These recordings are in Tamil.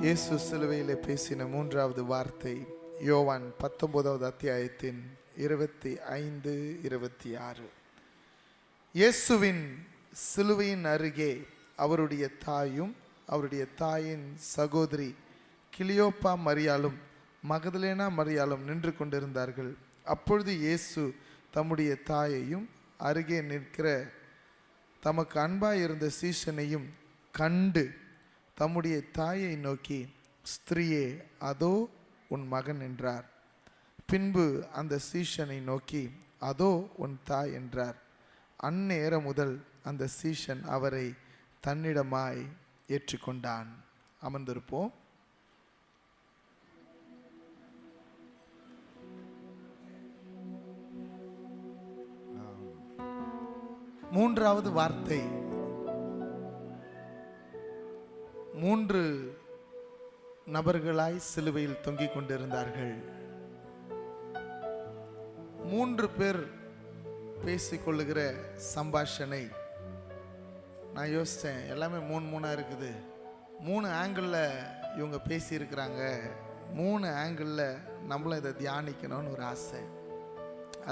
இயேசு சிலுவையிலே பேசின மூன்றாவது வார்த்தை யோவான் 19வது அத்தியாயத்தின் 25, 26. இயேசுவின் சிலுவையின் அருகே அவருடைய தாயும் அவருடைய தாயின் சகோதரி கிளியோப்பா மரியாளும் மகதலேனா மரியாளும் நின்று கொண்டிருந்தார்கள். அப்பொழுது இயேசு தம்முடைய தாயையும் அருகே நிற்கிற தமக்கு அன்பாயிருந்த சீஷனையும் கண்டு தம்முடைய தாயை நோக்கி, ஸ்திரீயே, அதோ உன் மகன் என்றார். பின்பு அந்த சீஷனை நோக்கி, அதோ உன் தாய் என்றார். அந்நேரம் முதல் அந்த சீஷன் அவரை தன்னிடமாய் ஏற்றுக்கொண்டான். அமர்ந்திருப்போம். மூன்றாவது வார்த்தை, 3 நபர்களாய் சிலுவையில் தொங்கிக் கொண்டிருந்தார்கள். 3 பேர் பேசிக்கொள்ளுகிற சம்பாஷணை. நான் யோசித்தேன், எல்லாமே 3 இருக்குது. 3 ஆங்கிளில் இவங்க பேசியிருக்கிறாங்க. 3 ஆங்கிளில் நம்மளும் இதை தியானிக்கணும்னு ஒரு ஆசை.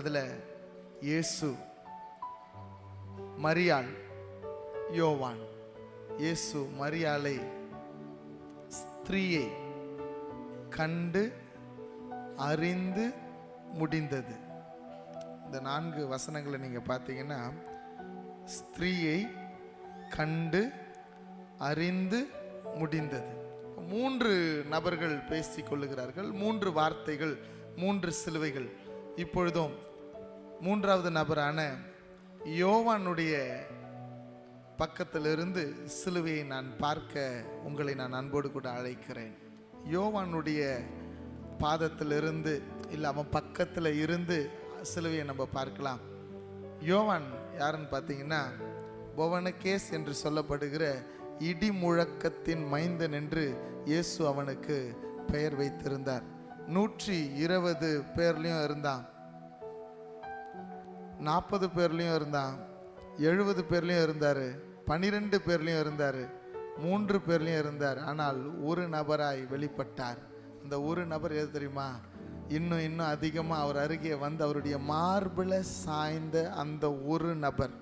அதில் இயேசு, மரியாள், யோவான். இயேசு மரியாளை, ஸ்திரீயை கண்டு அறிந்து முடிந்தது. இந்த 4 வசனங்களை நீங்க பார்த்தீங்கன்னா, ஸ்திரீயை கண்டு அறிந்து முடிந்தது. 3 நபர்கள் பேசிக் கொள்ளுகிறார்கள். 3 வார்த்தைகள், 3 சிலுவைகள். இப்பொழுதும் 3வது நபரான யோவானுடைய பக்கத்திலிருந்து சிலுவையை நான் பார்க்க உங்களை நான் அன்போடு கூட அழைக்கிறேன். யோவானுடைய பாதத்திலிருந்து இல்லை அவன் பக்கத்தில் இருந்து சிலுவையை நம்ம பார்க்கலாம். யோவான் யாருன்னு பார்த்தீங்கன்னா, பொவனகேஸ் என்று சொல்லப்படுகிற இடி முழக்கத்தின் மைந்தன் என்று இயேசு அவனுக்கு பெயர் வைத்திருந்தார். 120 பேர்லையும் இருந்தான், 40 பேர்லையும் இருந்தான், 70 பேர்லையும் இருந்தார், 12 பேர்லையும் இருந்தார், 3 பேர்லையும் இருந்தார். ஆனால் ஒரு நபராய் வெளிப்பட்டார். அந்த ஒரு நபர் எது தெரியுமா? இன்னும் அதிகமாக அவர் அருகே வந்து அவருடைய மார்பில் சாய்ந்த அந்த ஒரு நபர்.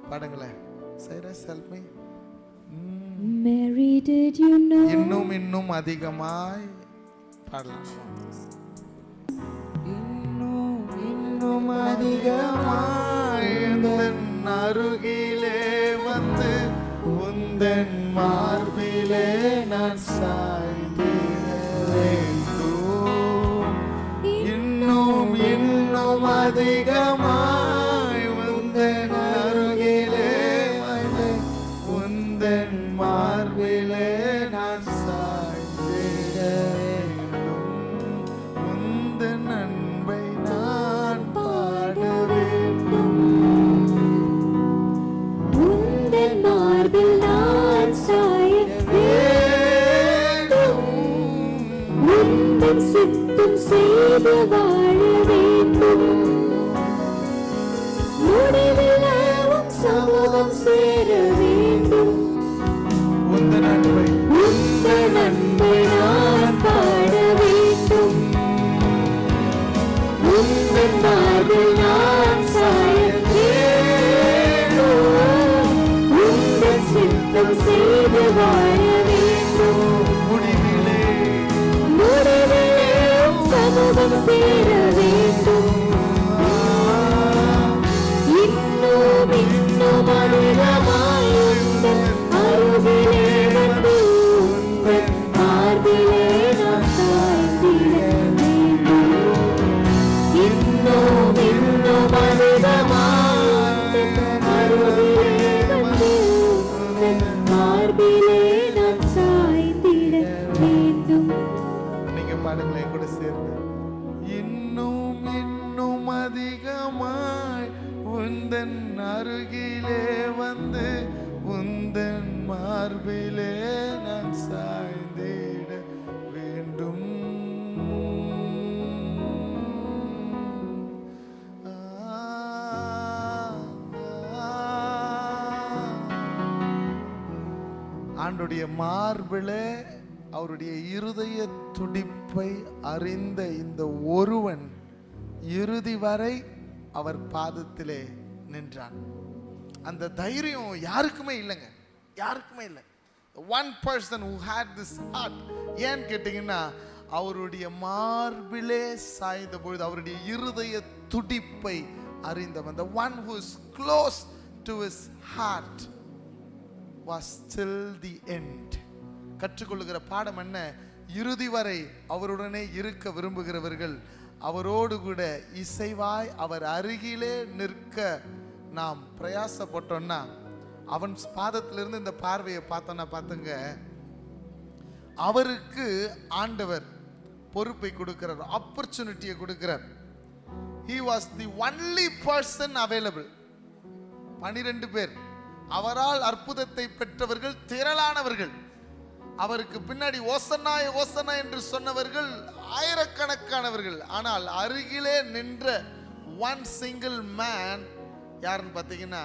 பாடுங்களேன். இன்னும் அதிகமாய் பாடலாம். இன்னும் அதிகமாய் அருகிலே வந்து உந்தன் மார்பிலே நான் சாய்ந்திட வேண்டும். இன்னும் அதிகமாய் உந்தன் அருகிலே வந்து உந்தன் மார்பிலே நான் சாய்ந்திட வேண்டும். உந்தன் அன்பை நான் பாட வேண்டும். உந்தன் மார்பில் நான் சாய வேண்டும். உந்தன் சித்தம் செய்து வாழ வேண்டும். முடிவில் உன் சமூகம் சேர வேண்டும். உந்தன் அன்பை நான் பாட வேண்டும். உந்தன் மார்பில் நான் சாய வேண்டும். உந்தன் சித்தம் செய்து வாழ வேண்டும். முடிவிலே சமூகம் சேர வேண்டும். இன்னும் அதிகமாய் உந்தன் அருகிலே வந்து உந்தன் மார்பிலே நான் சாய்ந்திட வேண்டும். இன்னும் அதிகமாய் அருகிலே வந்து உந்தன் மார்பிலே நான் சாய்ந்திட வேண்டும். நீங்க பாடுங்களேன் கூட சேர்ந்து. இன்னும் அதிகமாய் உந்தன் அருகிலே வந்து உந்தன் மார்பிலே நான் சாய்ந்திட வேண்டும். ஆண்டுடைய மார்பிலே அவருடைய இருதய துடிப்பை அறிந்த இந்த ஒருவன் இறுதி வரை அவர் பாதத்திலே நின்றான். அந்த தைரியம் யாருக்குமே இல்லைங்க, யாருக்குமே இல்லை. One person who had this heart. ஏன் கேட்டீங்கன்னா, அவருடைய மார்பிலே சாய்ந்த பொழுது அவருடைய இருதய துடிப்பை அறிந்தவன். The one who is close to his heart was till the end. கற்றுக்கொள்ளுகிற பாடம் என்ன? இறுதி வரை அவருடனே இருக்க விரும்புகிறவர்கள் அவரோடு கூட இசைவாய் அவர் அருகிலே நிற்க நாம் பிரயாசப்பட்டோம்னா, அவன் பாதத்திலிருந்து இந்த பார்வையை பார்த்தோன்னா பார்த்துங்க, அவருக்கு ஆண்டவர் பொறுப்பை கொடுக்கிறார், ஆப்பர்ச்சுனிட்டியை கொடுக்கிறார். He was the only person available. 12 பேர், அவரால் அற்புதத்தை பெற்றவர்கள் திரளானவர்கள். அவருக்கு பின்னாடி ஓசன்னா ஓசன்னா என்று சொன்னவர்கள் ஆயிரக்கணக்கானவர்கள். ஆனால் அருகிலே நின்ற one single man யாருன்னு பார்த்தீங்கன்னா,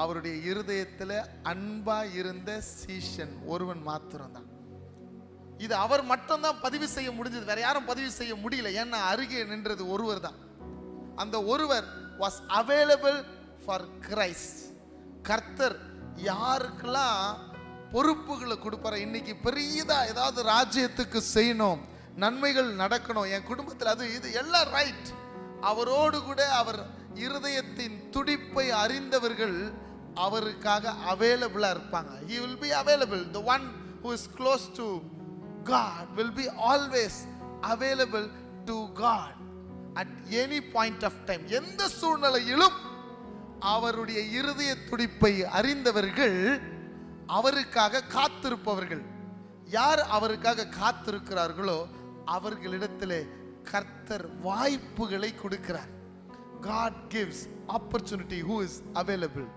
அவருடைய இருதயத்தில் அன்பா இருந்த சீஷன் ஒருவன் மாத்திரம்தான். இது அவர் மட்டும்தான் பதிவு செய்ய முடிஞ்சது, வேற யாரும் பதிவு செய்ய முடியல. ஏன்னா அருகே நின்றது ஒருவர் தான். அந்த ஒருவர் was available for Christ. கர்த்தர் யாருக்கெல்லாம் பொறுப்புகளை கொடுப்பார, இன்னைக்கு பெரியதா ஏதாவது ராஜ்யத்துக்கு செய்யணும், நன்மைகள் நடக்கணும் என் குடும்பத்தில், அது இது எல்லாம் ரைட். அவரோடு கூட அவர் இருதயத்தின் துடிப்பை அறிந்தவர்கள் அவருக்காக அவைலபிளா இருப்பாங்க. He will be available. The one who is close to God will be always available to God at any point of time. எந்த சூழ்நிலையிலும் அவருடைய இருதய துடிப்பை அறிந்தவர்கள் அவருக்காக காத்திருப்பவர்கள். யார் அவருக்காக காத்திருக்கிறார்களோ அவர்களிடத்திலே கர்த்தர் வாய்ப்புகளை கொடுக்கிறார். God gives opportunity who is available.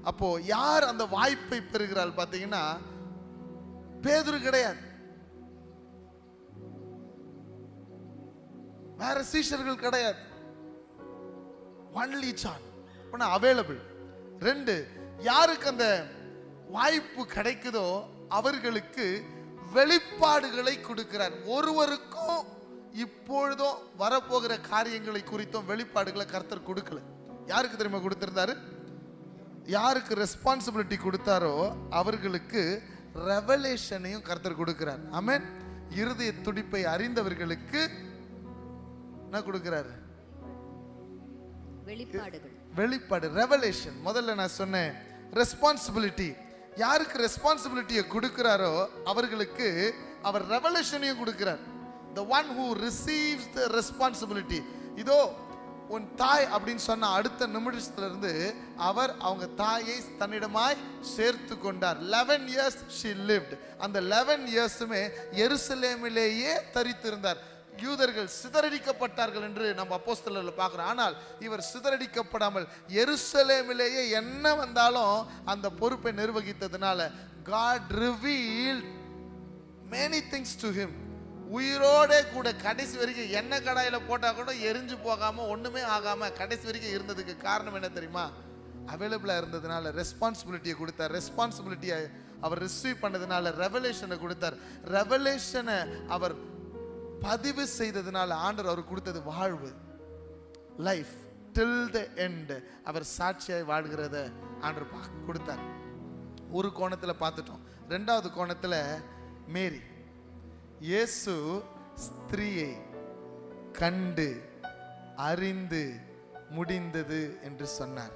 அப்போ யார் அந்த வாய்ப்பை பெறுகிறார் பார்த்தீங்கன்னா, பேதுரு கிடையாது, வேற சீஷர்கள் கிடையாது, only John available. 2, யாருக்கு அந்த வாய்ப்பு கிடைக்குதோ அவர்களுக்கு வெளிப்பாடுகளை கொடுக்கிறார். ஒருவருக்கும் இப்பொழுதும் வரப்போகிற காரியங்களை குறித்தும் வெளிப்பாடுகளை கர்த்தர் கொடுக்கல. யாருக்கு தெரியுமா கொடுத்திருந்தாரு? யாருக்கு ரெஸ்பான்சிபிலிட்டி கொடுத்தாரோ அவர்களுக்கு ரெவலேஷனையும் கர்த்தர் கொடுக்கிறார். ஆமென். இருதய துடிப்பை அறிந்தவர்களுக்கு என்ன கொடுக்கிறாரு? வெளிப்பாடு, ரெவலேஷன். முதல்ல நான் சொன்னேன் ரெஸ்பான்சிபிலிட்டி. யாருக்கு ரெஸ்பான்சிபிலிட்டியை கொடுக்கிறாரோ அவர்களுக்கு அவர் ரெவலேஷனையும் கொடுக்கிறார். The one who receives the responsibility. இதோ உன் தாய் அப்படின்னு சொன்ன அடுத்த நிமிடத்திலிருந்து அவர் அவங்க தாயை தன்னிடமாய் சேர்த்து கொண்டார். 11 years she lived. அந்த 11 yearsமே எருசலேமிலேயே தரித்திருந்தார். யூதர்கள் சிதறடிக்கப்பட்டார்கள் என்று நம்ம அப்போஸ்தலர்ல பார்க்கிறோம். ஆனால் இவர் சிதறடிக்கப்படாமல் எருசலேமிலேயே என்ன வந்தாலும் அந்த பொறுப்பை நிர்வகித்ததுனால God revealed many things to him. உயிரோட கூட கடைசி வரைக்கும் எண்ணெய் கடாயில போட்டா கூட எரிஞ்சு போகாம ஒண்ணுமே ஆகாம கடைசி வரைக்கும் இருந்ததுக்கு காரணம் என்ன தெரியுமா? அவைலபிளா இருந்ததுனால ரெஸ்பான்சிபிலிட்டியை கொடுத்தார். ரெஸ்பான்சிபிலிட்டியை அவர் ரிசீவ் பண்ணதுனால ரெவலேஷனை கொடுத்தார். ரெவலேஷனை அவர் பதிவு செய்ததுனால ஆண்டவர் அவர் கொடுத்தது வாழ்வு, லைஃப் டில் த எண்ட். அவர் சாட்சியாய் வாழ்கிறத ஆண்டவர் கொடுத்தார். ஒரு கோணத்தில் பார்த்துட்டோம். 2வது கோணத்தில் மேரி, இயேசு ஸ்திரீயை கண்டு அறிந்து முடிந்தது என்று சொன்னார்.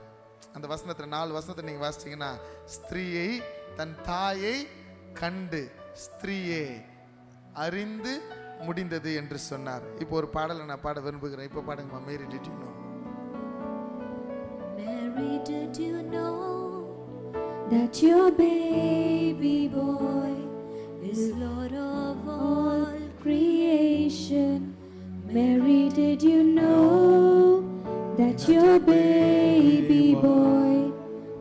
அந்த வசனத்தில் 4 வசனத்தை நீங்க வாசிச்சீங்கன்னா, ஸ்திரீயை தன் தாயை கண்டு ஸ்திரீயே அறிந்து முடிந்தது என்று சொன்னார். இப்போ ஒரு பாடலை நான் பாட விரும்புகிறேன். இப்போ பாடுங்கம்மா. மேரி, did you know? Mary, did you know that your baby boy is Lord of all creation? Mary, did you know that your baby boy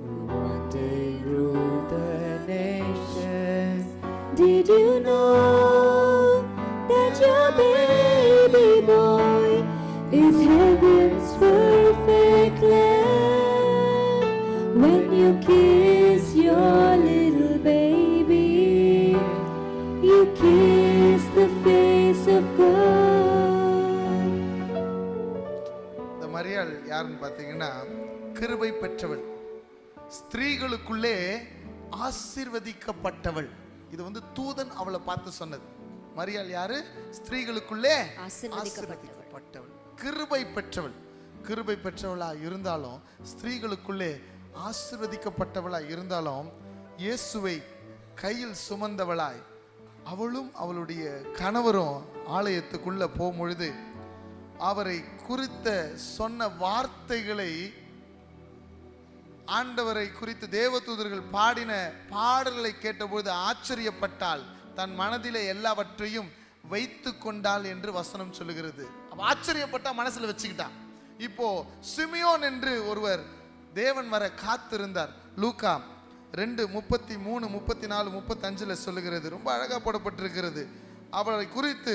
would one day rule the nations? Did you know that your baby boy is heaven's perfect lamb? When you kiss your little baby, பெற்றவள், ஸ்திரீகளுக்குள்ளே ஆசீர்வதிக்கப்பட்டவள். இது தூதன் அவளை பார்த்து சொன்னது. மரியாள் யாரு? ஸ்திரீகளுக்குள்ளே ஆசீர்வதிக்கப்பட்டவள், கிருபை பெற்றவள். கிருபை பெற்றவளா இருந்தாலும், ஸ்திரீகளுக்குள்ளே ஆசீர்வதிக்கப்பட்டவளாய் இருந்தாலும், இயேசுவை கையில் சுமந்தவளாய் அவளும் அவளுடைய கணவரும் ஆலயத்துக்குள்ள போகும்பொழுது அவரை குறித்த சொன்ன வார்த்தைகளை, ஆண்டவரை குறித்து தேவதூதர்கள் பாடின பாடல்களை கேட்டபொழுது ஆச்சரியப்பட்டாள். தன் மனதிலே எல்லாவற்றையும் வைத்து கொண்டாள் என்று வசனம் சொல்லுகிறது. ஆச்சரியப்பட்டா, மனசுல வச்சுக்கிட்டான். இப்போ சிமியோன் என்று ஒருவர் தேவன் வர காத்திருந்தார். லூக்கா 2:33, 34, 35 சொல்லுகிறது. ரொம்ப அழகா போடப்பட்டிருக்கிறது. அவளை குறித்து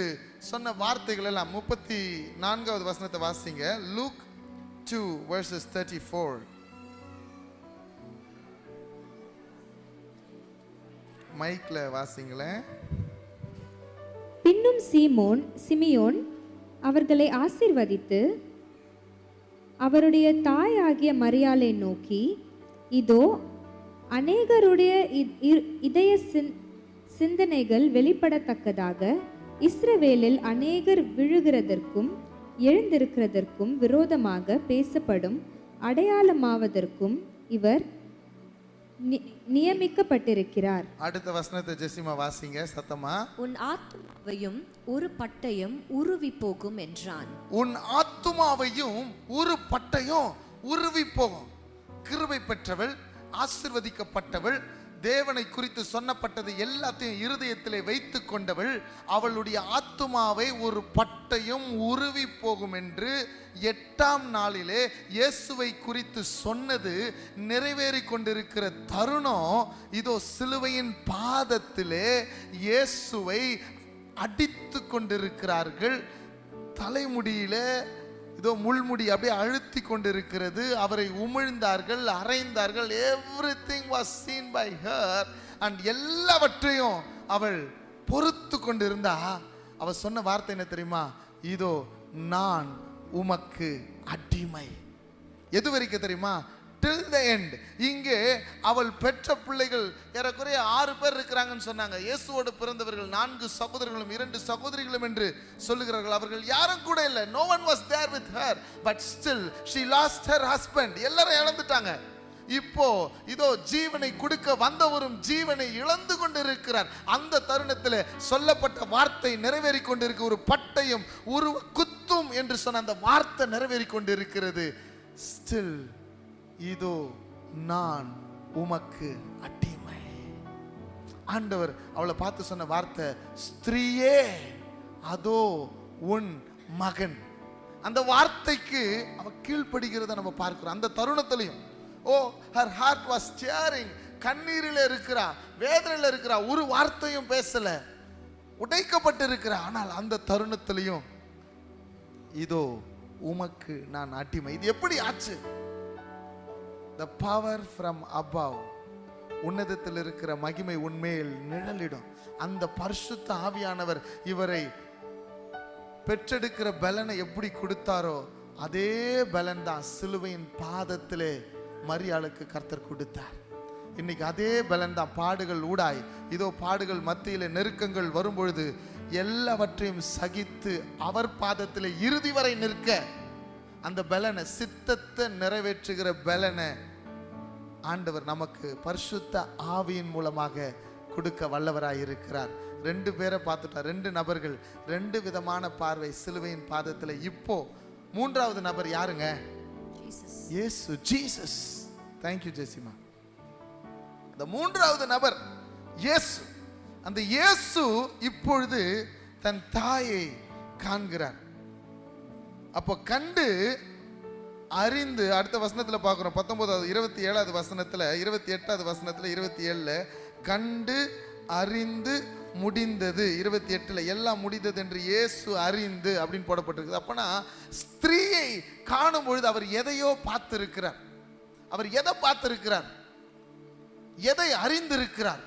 சொன்ன வார்த்தைகள் எல்லாம். 34வது வசனத்தை வாசிங்க. Luke 2:34. மைக்ல வாசிங்களேன். பின்னும் சிமியோன் அவர்களை ஆசீர்வதித்து அவருடைய தாயாகிய மரியாளை நோக்கி, இதோ அநேகருடைய இதய சிந்தனைகள் வெளிப்படத்தக்கதாக இஸ்ரவேலில் அநேகர் விழுகிறதற்கும் எழுந்திருக்கிறதற்கும் விரோதமாக பேசப்படும் அடையாளமாவதற்கும் இவர் நியமிக்கப்பட்டிருக்கிறார். அடுத்த வசனத்தை ஜெசிமா வாசிங்க சத்தமா. உன் ஆத்துமாவையும் ஒரு பட்டயம் உருவி போகும் என்றான். உன் ஆத்துமாவையும் ஒரு பட்டயம் உருவி போகும். கிருபை பெற்றவள், ஆசீர்வதிக்கப்பட்டவள், தேவனை குறித்து சொன்னப்பட்டது எல்லாத்தையும் இருதயத்திலே வைத்து கொண்டவள். அவளுடைய ஆத்துமாவை ஒரு பட்டயம் உருவி போகும் என்று 8ஆம் நாளிலே இயேசுவை குறித்து சொன்னது நிறைவேறி கொண்டிருக்கிற தருணம். இதோ சிலுவையின் பாதத்திலே இயேசுவை அடித்து கொண்டிருக்கிறார்கள். தலைமுடியிலே இதோ முள்முடி அப்படியே அழுத்தி கொண்டிருக்கிறது. அவரை உமிழ்ந்தார்கள், அறைந்தார்கள். Everything was seen by her. And எல்லாவற்றையும் அவள் பொறுத்து கொண்டிருந்தா. அவ சொன்ன வார்த்தை என்ன தெரியுமா? இதோ நான் உமக்கு அடிமை. எது வரைக்கும் தெரியுமா? till the end. இங்கே அவள் பெற்ற பிள்ளைகள் ஏறக்குறைய 6 பேர் இருக்கிறாங்கன்னு சொன்னாங்க. இயேசுவோடு பிறந்தவர்கள் 4 சகோதரர்களும் 2 சகோதரிகளும் என்று சொல்லுகிறார்கள். அவர்கள் யாரும் கூட இல்லை. no one was there with her, but still she lost her husband. எல்லாரும் இழந்துட்டாங்க. இப்போ இதோ ஜீவனை கொடுக்க வந்தவரும் ஜீவனை இழந்து கொண்டிருக்கிறார். அந்த தருணத்தில் சொல்லப்பட்ட வார்த்தை நிறைவேறி கொண்டிருக்க, ஒரு பட்டயம் உருவ குத்தும் என்று சொன்ன அந்த வார்த்தை நிறைவேறி கொண்டிருக்கிறது. still இதோ நான் உமக்கு அடிமை. ஆண்டவர் அவளை பார்த்து சொன்ன வார்த்தை, ஸ்திரீயே அதோ உன் மகன். அந்த வார்த்தைக்கு அவ கீழ்ப்படுகிறத நம்ம பார்க்கிறோம். அந்த தருணத்திலையும் her heart was tearing. கண்ணீரில் இருக்கிறா, வேதனையில் இருக்கிறா, ஒரு வார்த்தையும் பேசல, உடைக்கப்பட்டு இருக்கிறா. ஆனால் அந்த தருணத்திலையும் இதோ உமக்கு நான் அடிமை. இது எப்படி ஆச்சு? The power from above. உன்னதத்தில் இருக்கிற மகிமை உண்மையில் நிழலிடும். அந்த பரிசுத்த ஆவியானவர் இவரை பெற்றெடுக்கிற பலனை எப்படி கொடுத்தாரோ அதே பலன் தான் சிலுவையின் பாதத்திலே மரியாளுக்கு கர்த்தர் கொடுத்தார். இன்னைக்கு அதே பலன் தான் பாடுகள் ஊடாய், இதோ பாடுகள் மத்தியிலே நெருக்கங்கள் வரும்பொழுது எல்லாவற்றையும் சகித்து அவர் பாதத்திலே இறுதி வரை நிற்க அந்த பலனை, சித்தத்தை நிறைவேற்றுகிற பலனை ஆண்டவர் நமக்கு பரிசுத்த ஆவியின் மூலமாக கொடுக்க வல்லவராய் இருக்கிறார். 2 பேரை பார்த்துட்டார். 2 நபர்கள், 2 விதமான பார்வை சிலுவையின் பாதத்தில். இப்போ 3வது நபர் யாருங்க? இயேசு, ஜீசஸ். தேங்க்யூ ஜெசிமா. அந்த 3வது நபர் இயேசு. அந்த இயேசு இப்பொழுது தன் தாயை காண்கிறார். அப்போ கண்டு அறிந்து, அடுத்த வசனத்தில் பார்க்கிறோம். 19வது 27வது வசனத்தில், 28வது வசனத்தில், 27ல கண்டு அறிந்து முடிந்தது. 28ல எல்லாம் முடிந்தது என்று இயேசு அறிந்து அப்படின்னு போடப்பட்டிருக்குது. அப்பனா ஸ்திரீயை காணும் பொழுது அவர் எதையோ பார்த்திருக்கிறார். அவர் எதை பார்த்திருக்கிறார்? எதை அறிந்திருக்கிறார்?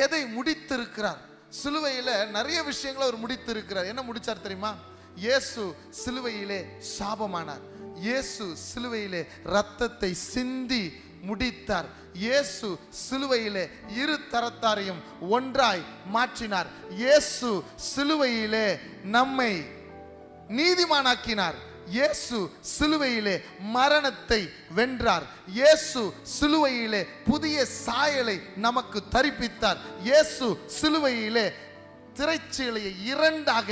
எதை முடித்திருக்கிறார்? சிலுவையில நிறைய விஷயங்களை அவர் முடித்திருக்கிறார். என்ன முடிச்சார் தெரியுமா? இயேசு சிலுவையிலே சாபமானார். இயேசு சிலுவையிலே இரத்தத்தை சிந்தி முடித்தார். இயேசு சிலுவையிலே இரு தரத்தாரையும் ஒன்றாய் மாற்றினார். இயேசு சிலுவையிலே நம்மை நீதிமானாக்கினார். இயேசு சிலுவையிலே மரணத்தை வென்றார். இயேசு சிலுவையிலே புதிய சாயலை நமக்கு தரிப்பித்தார். இயேசு சிலுவையிலே திரைச்சீலையை இரண்டாக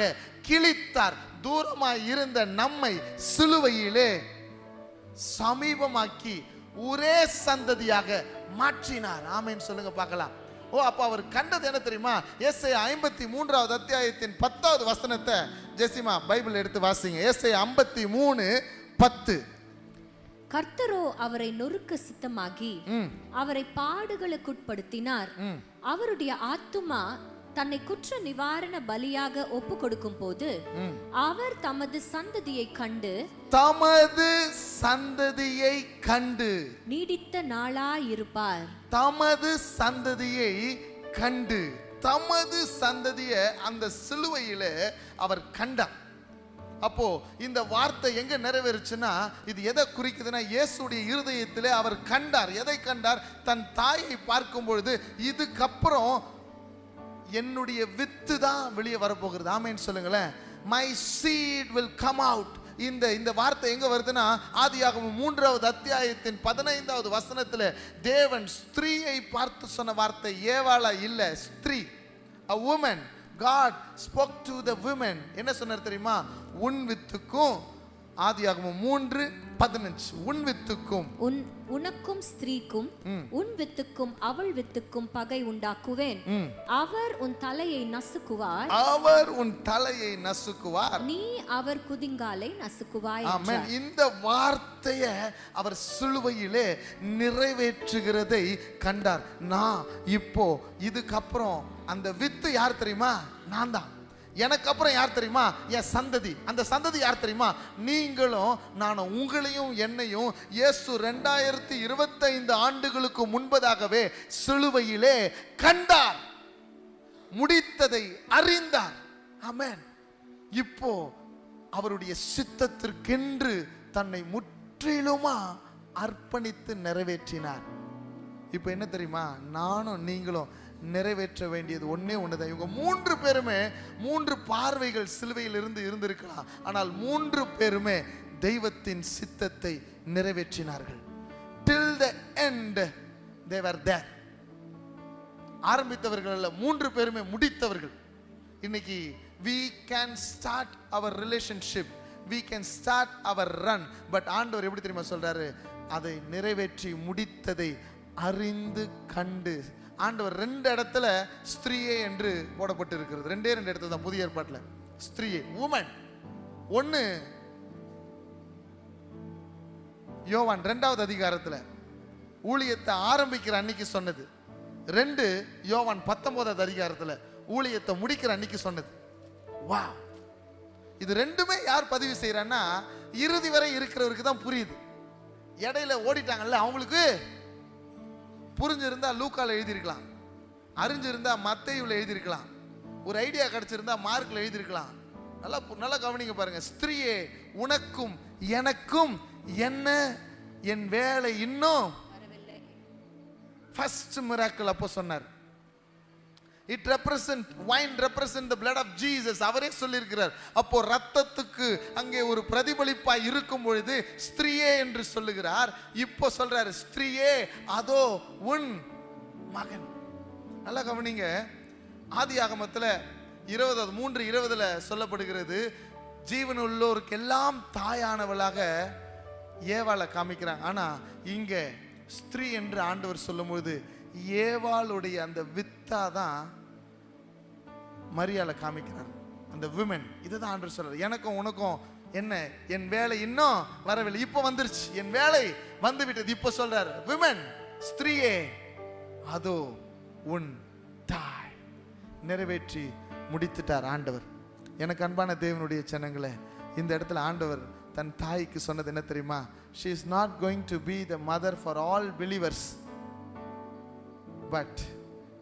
கிழித்தார். தூரமாய் இருந்த நம்மை சிலுவையிலே சமீபமாக்கி ஒரே சந்ததியாக மாற்றினார். ஆமென் சொல்லுங்க பார்க்கலாம். அப்ப அவர் கண்டது என்ன தெரியுமா? ஏசாயா 53வது அத்தியாயத்தின் 10வது வசனத்தை ஜெசிமா பைபிள் எடுத்து வாசிங்க. ஏசாயா 53:10. கர்த்தரோ அவரை நொறுக்க சித்தமாகி அவரை பாடுகளுக்குட்படுத்தினார். அவருடைய ஆத்துமா தன்னை குற்ற நிவாரண பலியாக ஒப்பு கொடுக்கும் போது அவர் தமது சந்ததியை கண்டு நீடித்த நாளாயிருப்பார். தமது சந்ததியை கண்டு, தமது சந்ததியை அந்த சிலுவையில அவர் கண்டார். அப்போ இந்த வார்த்தை எங்க நிறைவேறுச்சுன்னா, இது எதை குறிக்குதுன்னா, இயேசுடைய இருதயத்திலே அவர் கண்டார். எதை கண்டார்? தன் தாயை பார்க்கும் பொழுது இதுக்கப்புறம் என்னுடைய வித்து தான் வெளியே வரப்போகிறது. ஆமென் சொல்லுங்களேன். My seat will come out. இந்த வார்த்தை எங்க வருதுன்னா, ஆதியாகமம் 3வது அத்தியாயத்தின் 15வது வசனத்துல தேவன் ஸ்திரீயை பார்த்து சொன்ன வார்த்தை ஏவாளா இல்ல, ஸ்திரீ, a woman. God spoke to the women. என்ன சொன்னார் தெரியுமா? உன் வித்துக்கும், ஆதியாகமம் 3:15, உன் வித்துக்கும் உனக்கும் ஸ்திரீக்கும் உன் வித்துக்கும் அவள் வித்துக்கும் பகை உண்டாக்குவேன். அவர் உன் தலையை நசுக்குவார். அவர் உன் தலையை நசுக்குவார். நீ அவர் குதிங்காலை நசுக்குவாய். ஆமென். இந்த வார்த்தையை அவர் சிலுவையிலே நிறைவேற்றுகிறதை கண்டார். நான் இப்போ இதுக்கப்புறம் அந்த வித்து யார் தெரியுமா? நான் தான். எனக்கு அப்புறம் யார் தெரியுமா? என் சந்ததி. அந்த சந்ததி யார் தெரியுமா? நீங்களும் நானும். உங்களையும் என்னையும் இயேசு 2025 ஆண்டுகளுக்கு முன்பதாகவே சிலுவையிலே கண்டார், முடித்ததை அறிந்தார். ஆமென். இப்போ அவருடைய சித்தத்திற்கென்று தன்னை முற்றிலுமா அர்ப்பணித்து நிறைவேற்றினார். இப்போ என்ன தெரியுமா? நானும் நீங்களும் நிறைவேற்ற வேண்டியது ஒன்னே ஒண்ணுதான். இவங்க 3 பேருமே 3 பார்வைகள் சிலுவையில் இருந்திருக்கலாம். ஆனால் 3 பேருமே தெய்வத்தின் சித்தத்தை நிறைவேற்றினார்கள். till the end they were there. ஆரம்பித்தவர்கள் அல்ல, 3 பேருமே முடித்தவர்கள். இன்னைக்கு we can start our relationship, we can start our run, but ஆண்டவர் எப்படி தெரியுமா சொல்றாரு? அதை நிறைவேற்றி முடித்ததை அறிந்து கண்டு. ஆண்டவர் 2 இடத்துல ஸ்திரீயே என்று போடப்பட்டு இருக்கிறது. 2 இடத்துல தான் புதிய ஏற்பாட்டில் ஸ்திரீயே, உமன். 1 யோவான் 2வது அதிகாரத்தில் ஊழியத்தை ஆரம்பிக்கிற அன்னைக்கு சொன்னது. 2 யோவான் 19வது அதிகாரத்தில் ஊழியத்தை முடிக்கிற அன்னைக்கு சொன்னது. வா, இது 2மே யார் பதிவு செய்யறான்னா, இறுதி வரை இருக்கிறவருக்கு தான் புரியுது. இடையில ஓடிட்டாங்கல்ல, அவங்களுக்கு புரிஞ்சிருந்தா லூக்கால எழுதியிருக்கலாம், அறிஞ்சிருந்தா மத்தேயுல எழுதியிருக்கலாம், ஒரு ஐடியா கிடைச்சிருந்தா மார்க்ல எழுதியிருக்கலாம். நல்லா கவனிங்க பாருங்க. ஸ்திரீயே, உனக்கும் எனக்கும் என்ன, என் வேலை இன்னும் ஃபர்ஸ்ட் மிராக்கிள் அப்போ சொன்னார். It represent, wine represent the blood of Jesus. அவரே சொல்லியிருக்கிறார். அப்போ ரத்தத்துக்கு அங்கே ஒரு பிரதிபலிப்பாய் இருக்கும் பொழுது ஸ்திரீயே என்று சொல்லுகிறார். இப்போ சொல்றாரு, ஸ்திரீயே அதோ உன் மகன். நல்லா கவனிங்க. ஆதியாகமத்தில் 3:20 சொல்லப்படுகிறது, ஜீவன் உள்ளோருக்கு எல்லாம் தாயானவளாக ஏவாளை காமிக்கிறாங்க. ஆனா இங்க ஸ்திரீ என்று ஆண்டவர் சொல்லும்போது ஏவாளுடைய அந்த வித்தாதான் மரியாதை காமிக்கிறார், அந்த விமன். இதுதான் ஆண்டவர் சொல்றார். எனக்கும் உனக்கும் என்ன, என் வேலை இன்னும் வரவில்லை, இப்போ வந்துருச்சு, என் வேலை வந்து விட்டது. இப்போ சொல்றார், விமன், ஸ்திரீயே அதோ உன் தாய். நிறைவேற்றி முடித்துட்டார் ஆண்டவர். எனக்கு அன்பான தேவனுடைய ஜனங்களே, இந்த இடத்துல ஆண்டவர் தன் தாய்க்கு சொன்னது என்ன தெரியுமா? She is not going to be the mother for all believers, but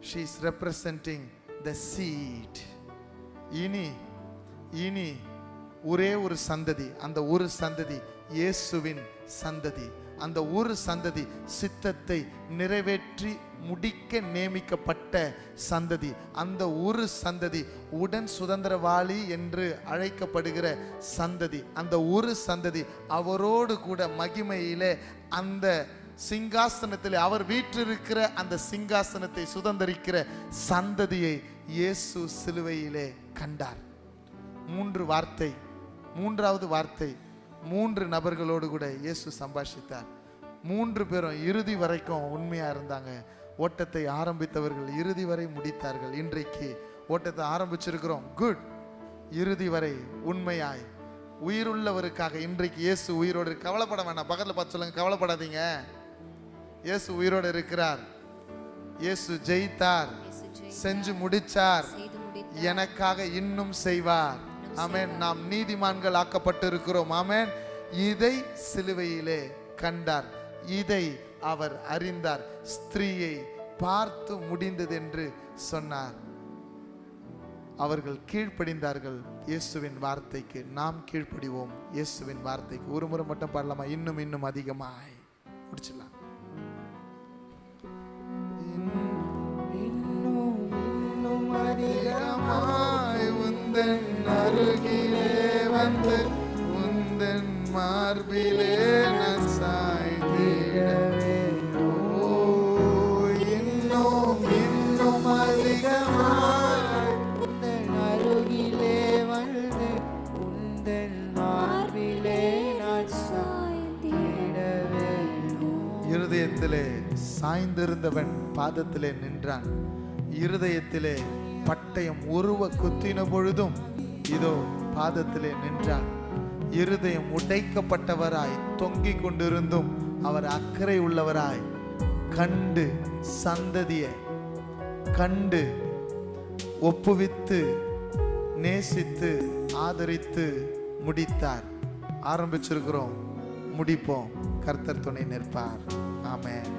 she is representing the seed. இனி ஒரே ஒரு சந்ததி, அந்த ஒரு சந்ததி இயேசுவின் சந்ததி. அந்த ஒரு சந்ததி சித்தத்தை நிறைவேற்றி முடிக்க நியமிக்கப்பட்ட சந்ததி. அந்த ஒரு சந்ததி உடன் சுதந்திரவாளி என்று அழைக்கப்படுகிற சந்ததி. அந்த ஒரு சந்ததி அவரோடு கூட மகிமையிலே அந்த சிங்காசனத்தில் அவர் வீற்றிருக்கிற அந்த சிங்காசனத்தை சுதந்திரிக்கிற சந்ததியை இயேசு சிலுவையிலே கண்டார். மூன்றாவது வார்த்தை 3 நபர்களோடு கூட இயேசு சம்பாஷித்தார். 3 பேரும் இறுதி வரைக்கும் உண்மையா இருந்தாங்க. ஓட்டத்தை ஆரம்பித்தவர்கள் இறுதி வரை முடித்தார்கள். இன்றைக்கு ஓட்டத்தை ஆரம்பிச்சிருக்கிறோம், குட். இறுதி வரை உண்மையாய் உயிருள்ளவருக்காக இன்றைக்கு இயேசு உயிரோடு. கவலைப்பட வேண்டாம், பக்கத்தில் பார்த்து சொல்லுங்க, கவலைப்படாதீங்க. இயேசு உயிரோடு இருக்கிறார். இயேசு ஜெயித்தார், செஞ்சு முடிச்சார், எனக்காக இன்னும் செய்வார். ஆமென். நாம் நீதிமான்கள் ஆக்கப்பட்டிருக்கிறோம். ஆமென். இதை சிலுவையிலே கண்டார், இதை அவர் அறிந்தார். ஸ்திரீயை பார்த்து முடிந்தது என்று சொன்னார். அவர்கள் கீழ்ப்படிந்தார்கள் இயேசுவின் வார்த்தைக்கு. நாம் கீழ்ப்படிவோம் இயேசுவின் வார்த்தைக்கு. ஒரு முறை மட்டும் பாடலாமா? இன்னும் இன்னும் அதிகமாய் முடிச்சிடலாம். இன்னும் அதிகமாய் உந்தன் அருகிலே வந்து உந்தன் மார்பிலே நான் சாய்ந்திடவே. இன்னும் இன்னும் அதிகமாய் உந்தன் அருகிலே வந்து உந்தன் மார்பிலே நான் சாய்ந்திடவே. இருதயத்திலே சாய்ந்திருந்தவன் பாதத்திலே நின்றான். இருதயத்திலே பட்டயம் உருவ குத்தின பொழுதும் இதோ பாதத்திலே நின்றான். இருதயம் உடைக்கப்பட்டவராய் தொங்கிக் கொண்டிருந்தும் அவர் அக்கறை உள்ளவராய் கண்டு சந்ததியை கண்டு ஒப்புவித்து நேசித்து ஆதரித்து முடித்தார். ஆரம்பிச்சிருக்கிறோம், முடிப்போம். கர்த்தர் துணை நிற்பார். ஆமென்.